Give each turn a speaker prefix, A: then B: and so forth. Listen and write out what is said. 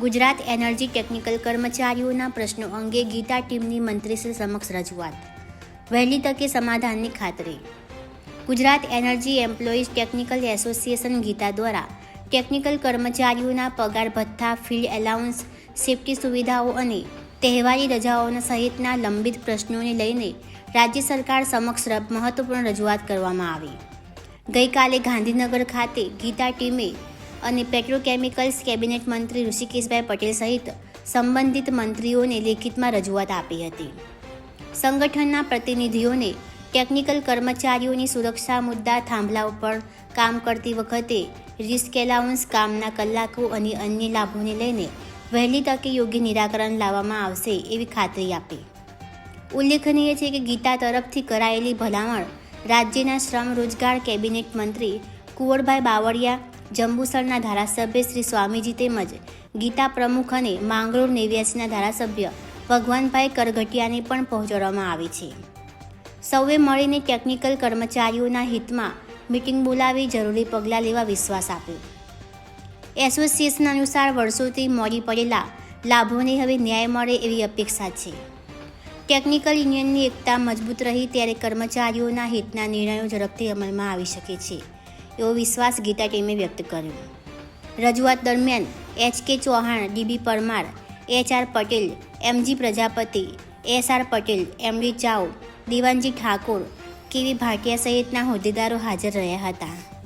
A: Gujarat energy technical કર્મચારીઓના પ્રશ્નો અંગે ગીતા ટીમની મંત્રીશ્રી સમક્ષ રજૂઆત. વહેલી તકે સમાધાનની ખાતરી. Gujarat energy employees technical association GEETA દ્વારા ટેકનિકલ કર્મચારીઓના પગાર ભથ્થા, ફિલ્ડ એલાઉન્સ, સેફ્ટી સુવિધાઓ અને તહેવારી રજાઓના સહિતના લંબિત પ્રશ્નોને લઈને રાજ્ય સરકાર સમક્ષ મહત્વપૂર્ણ રજૂઆત કરવામાં આવી. ગઈકાલે ગાંધીનગર ખાતે ગીતા ટીમે અને પેટ્રોકેમિકલ્સ કેબિનેટ મંત્રી ઋષિકેશભાઈ પટેલ સહિત સંબંધિત મંત્રીઓને લેખિતમાં રજૂઆત આપી હતી. સંગઠનના પ્રતિનિધિઓને ટેકનિકલ કર્મચારીઓની સુરક્ષા મુદ્દા, થાંભલા ઉપર કામ કરતી વખતે રિસ્ક એલાઉન્સ, કામના કલાકો અને અન્ય લાભોને લઈને વહેલી તકે યોગ્ય નિરાકરણ લાવવામાં આવશે એવી ખાતરી આપી. ઉલ્લેખનીય છે કે ગીતા તરફથી કરાયેલી ભલામણ રાજ્યના શ્રમ રોજગાર કેબિનેટ મંત્રી કુંવરભાઈ બાવળિયા, જંબુસરના ધારાસભ્ય શ્રી સ્વામીજી તેમજ ગીતા પ્રમુખ અને માંગરોળ 89ના ધારાસભ્ય ભગવાનભાઈ કરગટિયાને પણ પહોંચાડવામાં આવી છે. સૌએ મળીને ટેકનિકલ કર્મચારીઓના હિતમાં મીટિંગ બોલાવી જરૂરી પગલાં લેવા વિશ્વાસ આપ્યો. એસોસિએશન અનુસાર વર્ષોથી મોડી પડેલા લાભોને હવે ન્યાય મળે એવી અપેક્ષા છે. ટેકનિકલ યુનિયનની એકતા મજબૂત રહી ત્યારે કર્મચારીઓના હિતના નિર્ણયો ઝડપથી અમલમાં આવી શકે છે એવો વિશ્વાસ ગીતા ટીમે વ્યક્ત કર્યો. રજૂઆત દરમિયાન એચ.કે. ચૌહાણ, ડી.બી. પરમાર, એચ.આર. પટેલ, એમ.જી. પ્રજાપતિ, એસ.આર. પટેલ, એમ.ડી. ચાવ, દીવાનજી ઠાકોર, કે.વી. ભાટિયા સહિતના હોદ્દેદારો હાજર રહ્યા હતા.